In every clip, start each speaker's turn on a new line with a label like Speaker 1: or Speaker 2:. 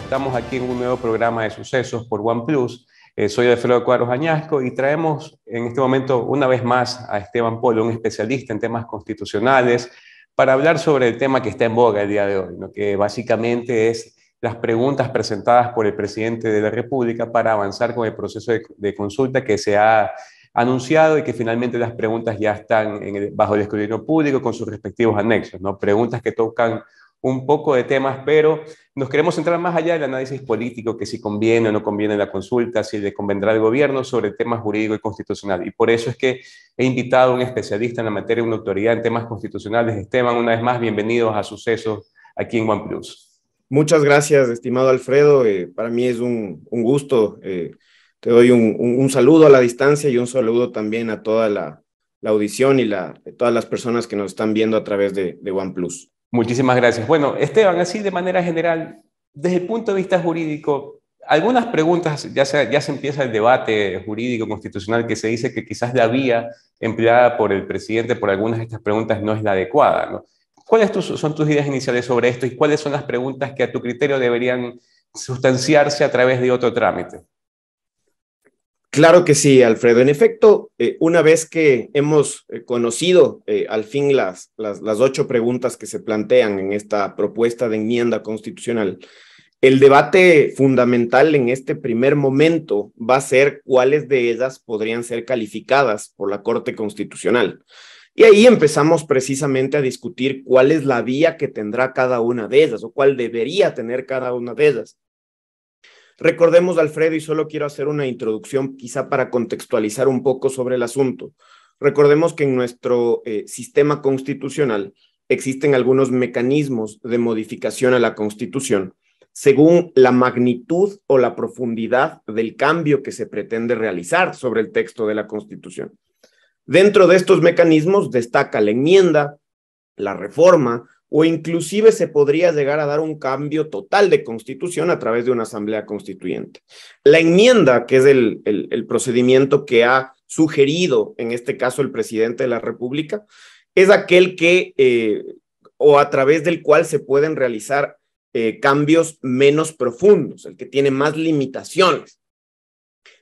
Speaker 1: Estamos aquí en un nuevo programa de sucesos por OnePlus. Soy Alfredo Cuadros Añasco y traemos en este momento una vez más a Esteban Polo, un especialista en temas constitucionales, para hablar sobre el tema que está en boga el día de hoy, ¿no? Que básicamente es las preguntas presentadas por el presidente de la República para avanzar con el proceso de consulta que se ha anunciado y que finalmente las preguntas ya están bajo el escrutinio público con sus respectivos anexos, ¿no? Preguntas que tocan un poco de temas, pero nos queremos centrar más allá del análisis político, que si conviene o no conviene la consulta, si le convendrá al gobierno sobre el tema jurídico y constitucional. Y por eso es que he invitado a un especialista en la materia, una autoridad en temas constitucionales. Esteban, una vez más, bienvenidos a Sucesos aquí en OnePlus.
Speaker 2: Muchas gracias, estimado Alfredo. Para mí es un gusto. Te doy un saludo a la distancia y un saludo también a toda la audición y todas las personas que nos están viendo a través de OnePlus.
Speaker 1: Muchísimas gracias. Bueno, Esteban, así de manera general, desde el punto de vista jurídico, algunas preguntas, ya se empieza el debate jurídico constitucional que se dice que quizás la vía empleada por el presidente por algunas de estas preguntas no es la adecuada, ¿no? ¿Cuáles son tus ideas iniciales sobre esto y cuáles son las preguntas que a tu criterio deberían sustanciarse a través de otro trámite?
Speaker 2: Claro que sí, Alfredo. En efecto, una vez que hemos conocido al fin las 8 preguntas que se plantean en esta propuesta de enmienda constitucional, el debate fundamental en este primer momento va a ser cuáles de ellas podrían ser calificadas por la Corte Constitucional. Y ahí empezamos precisamente a discutir cuál es la vía que tendrá cada una de ellas o cuál debería tener cada una de ellas. Recordemos, Alfredo, y solo quiero hacer una introducción quizá para contextualizar un poco sobre el asunto. Recordemos que en nuestro sistema constitucional existen algunos mecanismos de modificación a la Constitución según la magnitud o la profundidad del cambio que se pretende realizar sobre el texto de la Constitución. Dentro de estos mecanismos destaca la enmienda, la reforma, o inclusive se podría llegar a dar un cambio total de constitución a través de una asamblea constituyente. La enmienda, que es el procedimiento que ha sugerido, en este caso, el presidente de la República, es aquel que, o a través del cual se pueden realizar cambios menos profundos, el que tiene más limitaciones,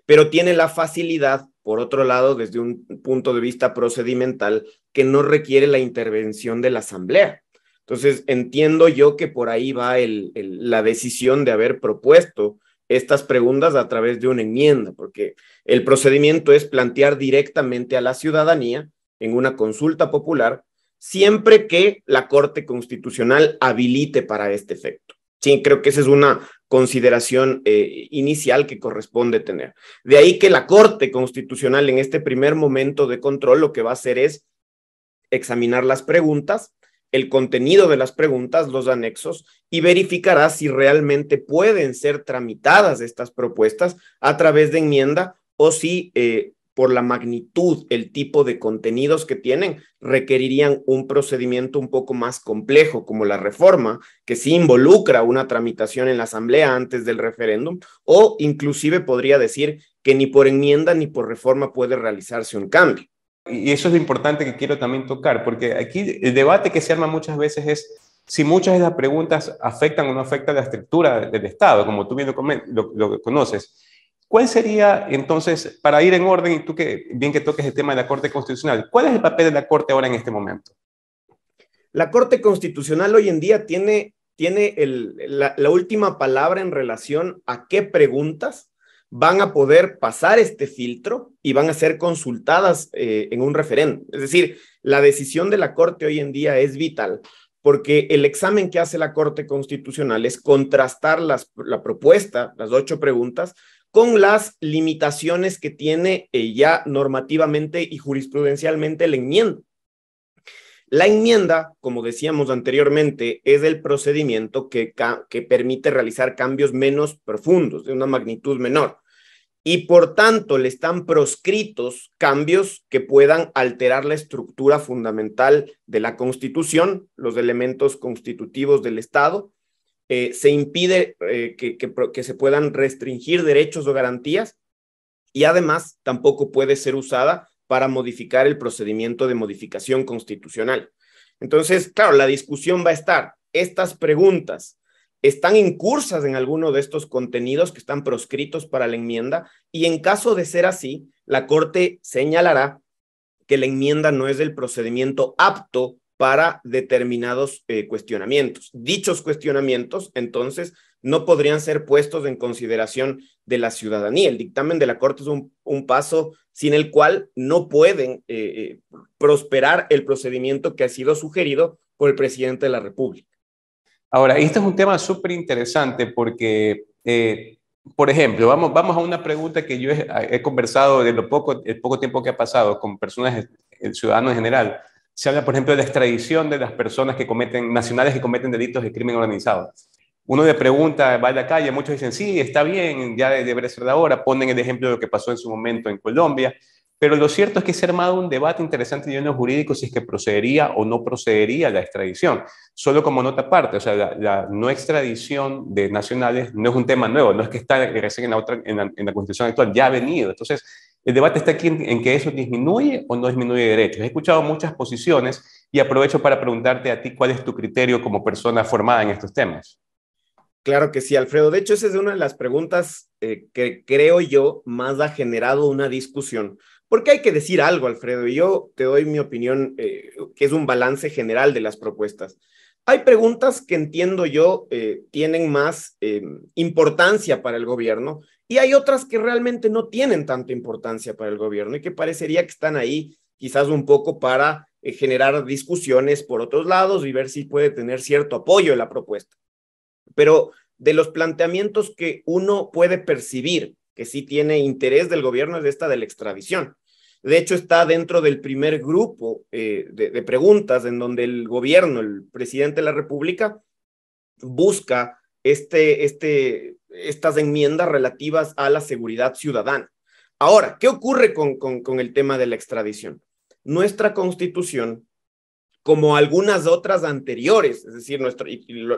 Speaker 2: pero tiene la facilidad, por otro lado, desde un punto de vista procedimental, que no requiere la intervención de la asamblea. Entonces, entiendo yo que por ahí va la decisión de haber propuesto estas preguntas a través de una enmienda, porque el procedimiento es plantear directamente a la ciudadanía en una consulta popular, siempre que la Corte Constitucional habilite para este efecto. Sí, creo que esa es una consideración inicial que corresponde tener. De ahí que la Corte Constitucional en este primer momento de control lo que va a hacer es examinar las preguntas, el contenido de las preguntas, los anexos, y verificará si realmente pueden ser tramitadas estas propuestas a través de enmienda o si por la magnitud, el tipo de contenidos que tienen, requerirían un procedimiento un poco más complejo, como la reforma, que sí involucra una tramitación en la asamblea antes del referéndum, o inclusive podría decir que ni por enmienda ni por reforma puede realizarse un cambio.
Speaker 1: Y eso es lo importante que quiero también tocar, porque aquí el debate que se arma muchas veces es si muchas de las preguntas afectan o no afectan la estructura del Estado, como tú bien lo conoces. ¿Cuál sería, entonces, para ir en orden, y tú bien que toques el tema de la Corte Constitucional, cuál es el papel de la Corte ahora en este momento?
Speaker 2: La Corte Constitucional hoy en día tiene la última palabra en relación a qué preguntas van a poder pasar este filtro y van a ser consultadas en un referéndum. Es decir, la decisión de la Corte hoy en día es vital porque el examen que hace la Corte Constitucional es contrastar la propuesta, las 8 preguntas, con las limitaciones que tiene ya normativamente y jurisprudencialmente la enmienda. La enmienda, como decíamos anteriormente, es el procedimiento que permite realizar cambios menos profundos, de una magnitud menor. Y por tanto, le están proscritos cambios que puedan alterar la estructura fundamental de la Constitución, los elementos constitutivos del Estado. Se impide que se puedan restringir derechos o garantías y además tampoco puede ser usada para modificar el procedimiento de modificación constitucional. Entonces, claro, la discusión va a estar, estas preguntas están incursas en alguno de estos contenidos que están proscritos para la enmienda, y en caso de ser así, la Corte señalará que la enmienda no es el procedimiento apto para determinados cuestionamientos. Dichos cuestionamientos, entonces, no podrían ser puestos en consideración de la ciudadanía. El dictamen de la Corte es un paso sin el cual no pueden prosperar el procedimiento que ha sido sugerido por el presidente de la República.
Speaker 1: Ahora, este es un tema súper interesante porque, por ejemplo, vamos a una pregunta que yo he conversado de el poco tiempo que ha pasado con personas, el ciudadano en general. Se habla, por ejemplo, de la extradición de las personas nacionales que cometen delitos de crimen organizado. Uno le pregunta, va a la calle, muchos dicen, sí, está bien, ya debería ser de ahora, ponen el ejemplo de lo que pasó en su momento en Colombia, pero lo cierto es que se ha armado un debate interesante en términos jurídicos si es que procedería o no procedería la extradición. Solo como nota aparte, o sea, la no extradición de nacionales no es un tema nuevo, no es que está recién en la Constitución actual, ya ha venido. Entonces, el debate está aquí en que eso disminuye o no disminuye derechos. He escuchado muchas posiciones y aprovecho para preguntarte a ti cuál es tu criterio como persona formada en estos temas.
Speaker 2: Claro que sí, Alfredo. De hecho, esa es una de las preguntas que creo yo más ha generado una discusión. Porque hay que decir algo, Alfredo, y yo te doy mi opinión, que es un balance general de las propuestas. Hay preguntas que entiendo yo tienen más importancia para el gobierno, y hay otras que realmente no tienen tanta importancia para el gobierno y que parecería que están ahí quizás un poco para generar discusiones por otros lados y ver si puede tener cierto apoyo en la propuesta. Pero de los planteamientos que uno puede percibir que sí tiene interés del gobierno es esta de la extradición. De hecho, está dentro del primer grupo de preguntas en donde el gobierno, el presidente de la República, busca estas enmiendas relativas a la seguridad ciudadana. Ahora, ¿qué ocurre con el tema de la extradición? Nuestra Constitución, como algunas otras anteriores, es decir,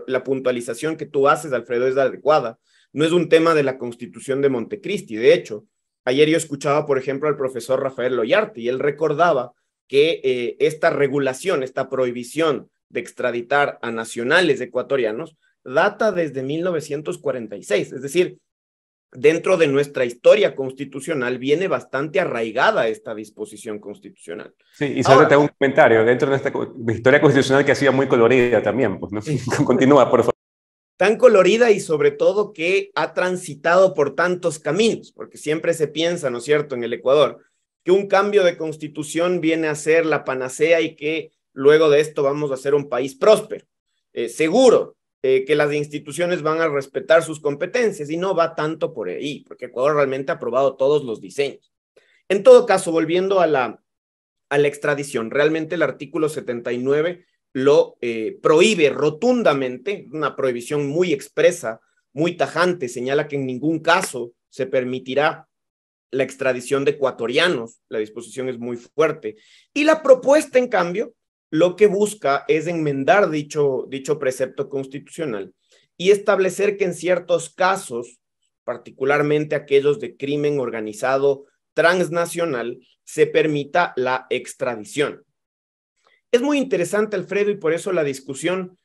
Speaker 2: la puntualización que tú haces, Alfredo, es adecuada. No es un tema de la Constitución de Montecristi. De hecho, ayer yo escuchaba, por ejemplo, al profesor Rafael Loyarte, y él recordaba que esta regulación, esta prohibición de extraditar a nacionales ecuatorianos, data desde 1946, es decir, dentro de nuestra historia constitucional viene bastante arraigada esta disposición constitucional.
Speaker 1: Sí, y solo te hago un comentario dentro de esta historia constitucional que ha sido muy colorida también, pues, ¿no? Sí. Continúa, por favor.
Speaker 2: Tan colorida y sobre todo que ha transitado por tantos caminos, porque siempre se piensa, ¿no es cierto?, en el Ecuador, que un cambio de constitución viene a ser la panacea y que luego de esto vamos a ser un país próspero, seguro, que las instituciones van a respetar sus competencias, y no va tanto por ahí, porque Ecuador realmente ha aprobado todos los diseños. En todo caso, volviendo a la extradición, realmente el artículo 79 lo prohíbe rotundamente, una prohibición muy expresa, muy tajante, señala que en ningún caso se permitirá la extradición de ecuatorianos, la disposición es muy fuerte. Y la propuesta, en cambio, lo que busca es enmendar dicho precepto constitucional y establecer que en ciertos casos, particularmente aquellos de crimen organizado transnacional, se permita la extradición. Es muy interesante, Alfredo, y por eso la discusión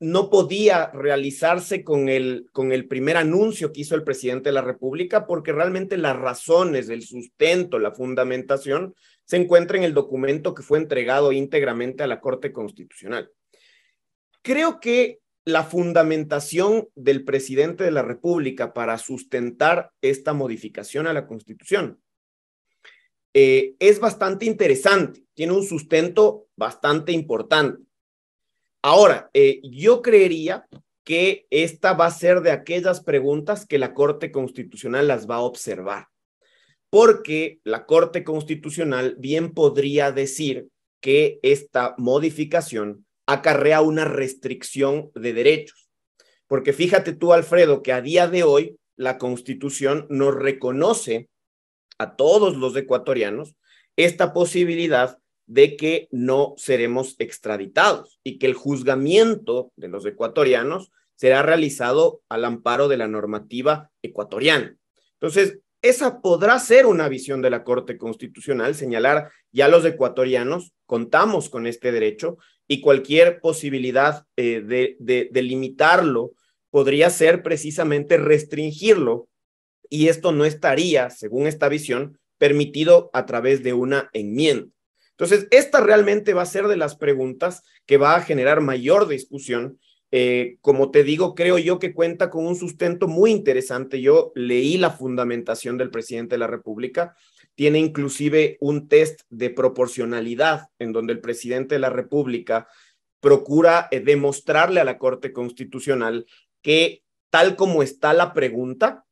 Speaker 2: no podía realizarse con el primer anuncio que hizo el presidente de la República, porque realmente las razones, el sustento, la fundamentación se encuentra en el documento que fue entregado íntegramente a la Corte Constitucional. Creo que la fundamentación del presidente de la República para sustentar esta modificación a la Constitución es bastante interesante, tiene un sustento bastante importante. Ahora, yo creería que esta va a ser de aquellas preguntas que la Corte Constitucional las va a observar, porque la Corte Constitucional bien podría decir que esta modificación acarrea una restricción de derechos. Porque fíjate tú, Alfredo, que a día de hoy la Constitución nos reconoce a todos los ecuatorianos esta posibilidad de que no seremos extraditados y que el juzgamiento de los ecuatorianos será realizado al amparo de la normativa ecuatoriana. Entonces, esa podrá ser una visión de la Corte Constitucional, señalar ya los ecuatorianos contamos con este derecho y cualquier posibilidad de limitarlo podría ser precisamente restringirlo, y esto no estaría, según esta visión, permitido a través de una enmienda. Entonces, esta realmente va a ser de las preguntas que va a generar mayor discusión. Como te digo, creo yo que cuenta con un sustento muy interesante. Yo leí la fundamentación del presidente de la República, tiene inclusive un test de proporcionalidad en donde el presidente de la República procura demostrarle a la Corte Constitucional que tal como está la pregunta,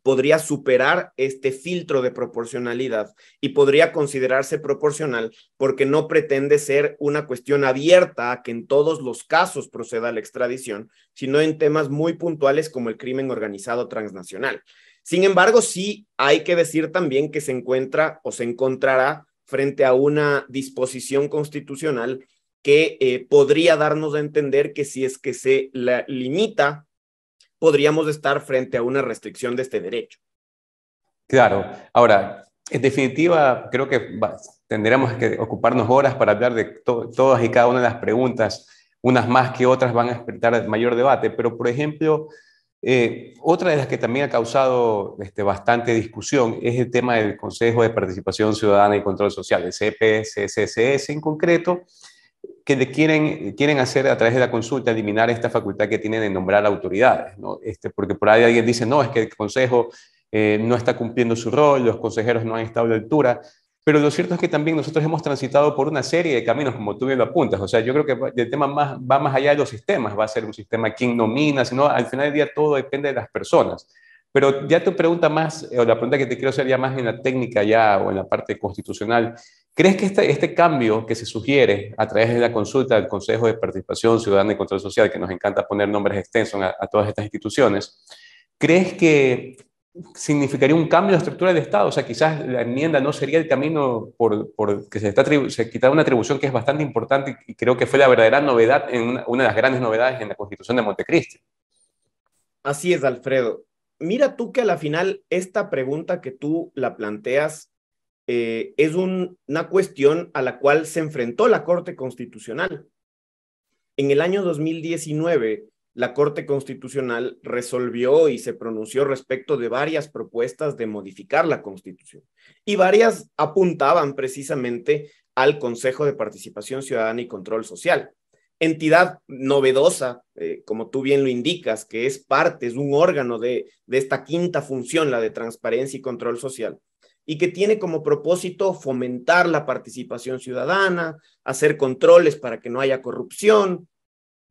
Speaker 2: podría superar este filtro de proporcionalidad y podría considerarse proporcional porque no pretende ser una cuestión abierta a que en todos los casos proceda la extradición, sino en temas muy puntuales como el crimen organizado transnacional. Sin embargo, sí hay que decir también que se encuentra o se encontrará frente a una disposición constitucional que podría darnos a entender que si es que se la limita, podríamos estar frente a una restricción de este derecho.
Speaker 1: Claro. Ahora, en definitiva, creo que tendremos que ocuparnos horas para hablar de todas y cada una de las preguntas. Unas más que otras van a despertar mayor debate, pero por ejemplo, otra de las que también ha causado bastante discusión es el tema del Consejo de Participación Ciudadana y Control Social, el CPCCS en concreto, que quieren hacer a través de la consulta eliminar esta facultad que tienen de nombrar autoridades, ¿no? Porque por ahí alguien dice, no, es que el Consejo no está cumpliendo su rol, los consejeros no han estado a la altura, pero lo cierto es que también nosotros hemos transitado por una serie de caminos, como tú bien lo apuntas, o sea, yo creo que el tema va más allá de los sistemas, va a ser un sistema quién nomina, sino al final del día todo depende de las personas. Pero ya tu pregunta más, o la pregunta que te quiero hacer ya más en la técnica ya o en la parte constitucional, ¿crees que este cambio que se sugiere a través de la consulta del Consejo de Participación Ciudadana y Control Social, que nos encanta poner nombres extensos a todas estas instituciones, crees que significaría un cambio de la estructura del Estado? O sea, quizás la enmienda no sería el camino por que se quitara una atribución que es bastante importante y creo que fue la verdadera novedad, una de las grandes novedades en la Constitución de Montecristi.
Speaker 2: Así es, Alfredo. Mira tú que a la final esta pregunta que tú la planteas es una cuestión a la cual se enfrentó la Corte Constitucional. En el año 2019, la Corte Constitucional resolvió y se pronunció respecto de varias propuestas de modificar la Constitución. Y varias apuntaban precisamente al Consejo de Participación Ciudadana y Control Social. Entidad novedosa, como tú bien lo indicas, que es parte, es un órgano de esta quinta función, la de transparencia y control social, y que tiene como propósito fomentar la participación ciudadana, hacer controles para que no haya corrupción,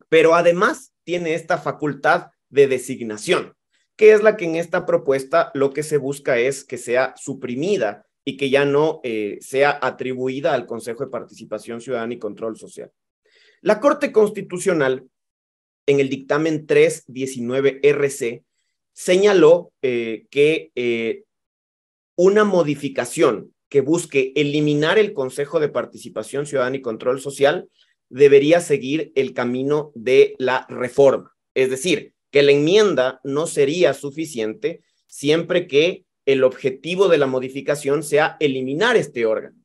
Speaker 2: pero además tiene esta facultad de designación, que es la que en esta propuesta lo que se busca es que sea suprimida y que ya no sea atribuida al Consejo de Participación Ciudadana y Control Social. La Corte Constitucional, en el dictamen 319RC, señaló que una modificación que busque eliminar el Consejo de Participación Ciudadana y Control Social debería seguir el camino de la reforma. Es decir, que la enmienda no sería suficiente siempre que el objetivo de la modificación sea eliminar este órgano.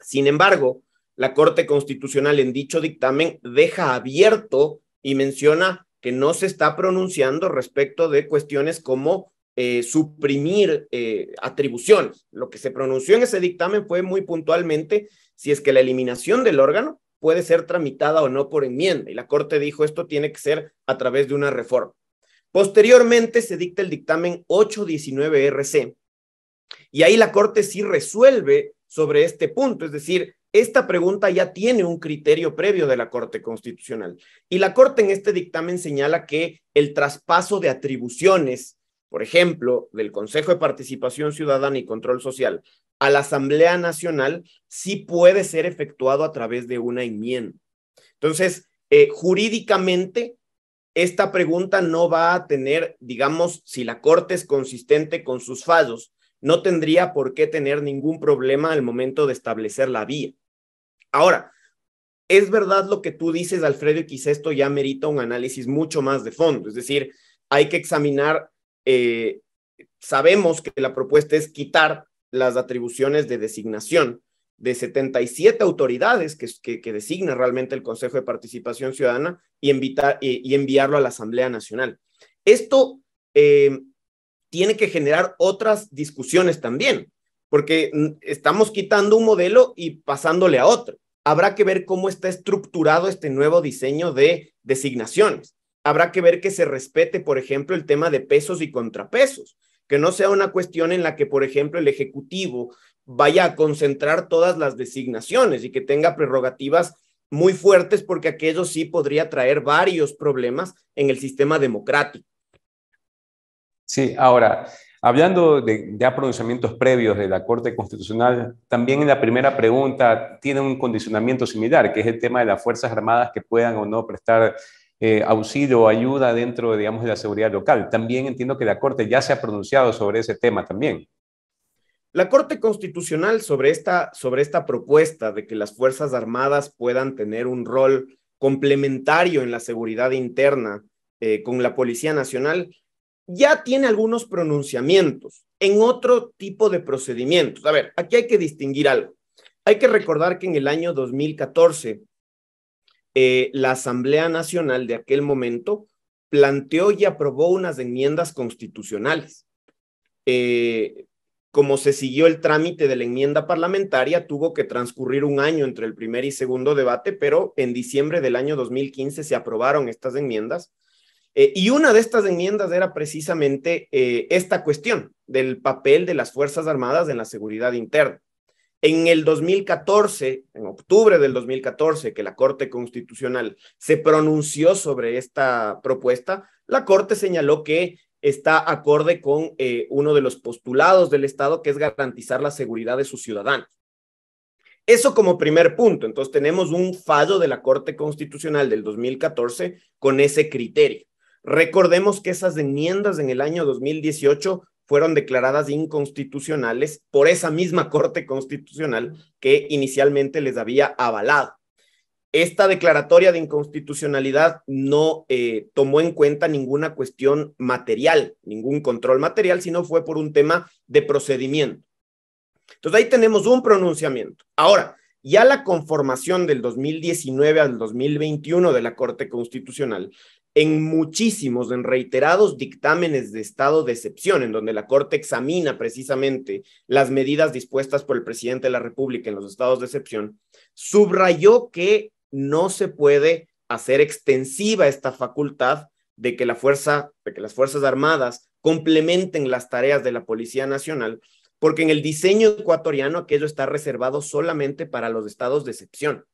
Speaker 2: Sin embargo, la Corte Constitucional en dicho dictamen deja abierto y menciona que no se está pronunciando respecto de cuestiones como suprimir atribuciones. Lo que se pronunció en ese dictamen fue muy puntualmente si es que la eliminación del órgano puede ser tramitada o no por enmienda, y la Corte dijo esto tiene que ser a través de una reforma. Posteriormente se dicta el dictamen 819RC, y ahí la Corte sí resuelve sobre este punto, es decir, esta pregunta ya tiene un criterio previo de la Corte Constitucional, y la Corte en este dictamen señala que el traspaso de atribuciones, por ejemplo, del Consejo de Participación Ciudadana y Control Social a la Asamblea Nacional, sí puede ser efectuado a través de una enmienda. Entonces, jurídicamente, esta pregunta no va a tener, digamos, si la Corte es consistente con sus fallos, no tendría por qué tener ningún problema al momento de establecer la vía. Ahora, es verdad lo que tú dices, Alfredo, y quizá esto ya merita un análisis mucho más de fondo, es decir, hay que examinar, sabemos que la propuesta es quitar las atribuciones de designación de 77 autoridades que designa realmente el Consejo de Participación Ciudadana y enviarlo a la Asamblea Nacional. Esto tiene que generar otras discusiones también, porque estamos quitando un modelo y pasándole a otro. Habrá que ver cómo está estructurado este nuevo diseño de designaciones. Habrá que ver que se respete, por ejemplo, el tema de pesos y contrapesos, que no sea una cuestión en la que, por ejemplo, el Ejecutivo vaya a concentrar todas las designaciones y que tenga prerrogativas muy fuertes, porque aquello sí podría traer varios problemas en el sistema democrático.
Speaker 1: Sí, ahora, hablando de ya pronunciamientos previos de la Corte Constitucional, también en la primera pregunta tiene un condicionamiento similar, que es el tema de las Fuerzas Armadas que puedan o no prestar auxilio o ayuda dentro, digamos, de la seguridad local. También entiendo que la Corte ya se ha pronunciado sobre ese tema también.
Speaker 2: La Corte Constitucional sobre esta propuesta de que las Fuerzas Armadas puedan tener un rol complementario en la seguridad interna con la Policía Nacional, ya tiene algunos pronunciamientos en otro tipo de procedimientos. A ver, aquí hay que distinguir algo. Hay que recordar que en el año 2014, la Asamblea Nacional de aquel momento planteó y aprobó unas enmiendas constitucionales. Como se siguió el trámite de la enmienda parlamentaria, tuvo que transcurrir un año entre el primer y segundo debate, pero en diciembre del año 2015 se aprobaron estas enmiendas. Y una de estas enmiendas era precisamente esta cuestión del papel de las Fuerzas Armadas en la seguridad interna. En el 2014, en octubre del 2014, que la Corte Constitucional se pronunció sobre esta propuesta, la Corte señaló que está acorde con uno de los postulados del Estado, que es garantizar la seguridad de sus ciudadanos. Eso como primer punto. Entonces tenemos un fallo de la Corte Constitucional del 2014 con ese criterio. Recordemos que esas enmiendas en el año 2018 fueron declaradas inconstitucionales por esa misma Corte Constitucional que inicialmente les había avalado. Esta declaratoria de inconstitucionalidad no tomó en cuenta ninguna cuestión material, ningún control material, sino fue por un tema de procedimiento. Entonces ahí tenemos un pronunciamiento. Ahora, ya la conformación del 2019 al 2021 de la Corte Constitucional, en reiterados dictámenes de estado de excepción, en donde la Corte examina precisamente las medidas dispuestas por el presidente de la República en los estados de excepción, subrayó que no se puede hacer extensiva esta facultad de que las Fuerzas Armadas complementen las tareas de la Policía Nacional, porque en el diseño ecuatoriano aquello está reservado solamente para los estados de excepción.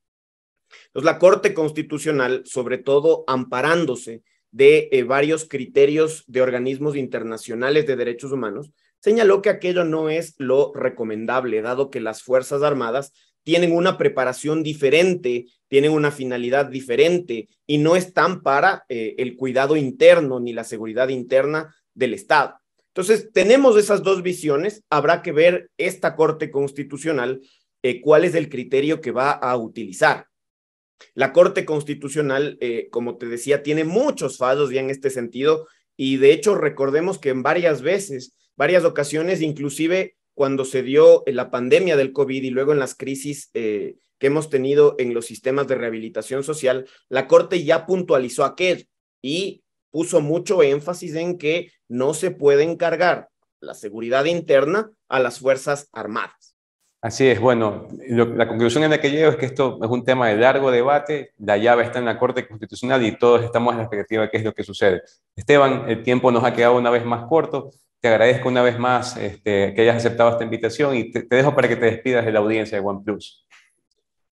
Speaker 2: Entonces, la Corte Constitucional, sobre todo amparándose de varios criterios de organismos internacionales de derechos humanos, señaló que aquello no es lo recomendable, dado que las Fuerzas Armadas tienen una preparación diferente, tienen una finalidad diferente y no están para el cuidado interno ni la seguridad interna del Estado. Entonces, tenemos esas dos visiones. Habrá que ver esta Corte Constitucional cuál es el criterio que va a utilizar. La Corte Constitucional, como te decía, tiene muchos fallos ya en este sentido y de hecho recordemos que en varias ocasiones, inclusive cuando se dio la pandemia del COVID y luego en las crisis que hemos tenido en los sistemas de rehabilitación social, la Corte ya puntualizó aquello y puso mucho énfasis en que no se puede encargar la seguridad interna a las Fuerzas Armadas.
Speaker 1: Así es, bueno, la conclusión en la que llego es que esto es un tema de largo debate, la llave está en la Corte Constitucional y todos estamos en la expectativa de qué es lo que sucede. Esteban, el tiempo nos ha quedado una vez más corto, te agradezco una vez más que hayas aceptado esta invitación y te dejo para que te despidas de la audiencia de OnePlus.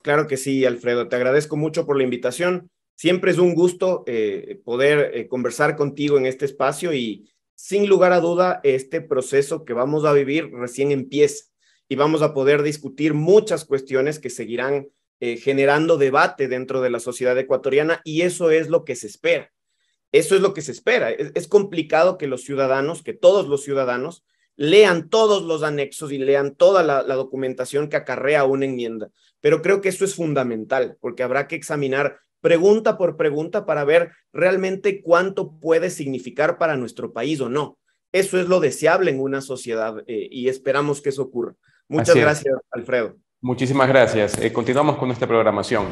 Speaker 2: Claro que sí, Alfredo, te agradezco mucho por la invitación. Siempre es un gusto poder conversar contigo en este espacio y sin lugar a duda este proceso que vamos a vivir recién empieza y vamos a poder discutir muchas cuestiones que seguirán generando debate dentro de la sociedad ecuatoriana y eso es lo que se espera. Eso es lo que se espera. Es complicado que todos los ciudadanos lean todos los anexos y lean toda la documentación que acarrea una enmienda, pero creo que eso es fundamental porque habrá que examinar pregunta por pregunta para ver realmente cuánto puede significar para nuestro país o no. Eso es lo deseable en una sociedad y esperamos que eso ocurra. Muchas gracias, Alfredo.
Speaker 1: Muchísimas gracias. Continuamos con nuestra programación.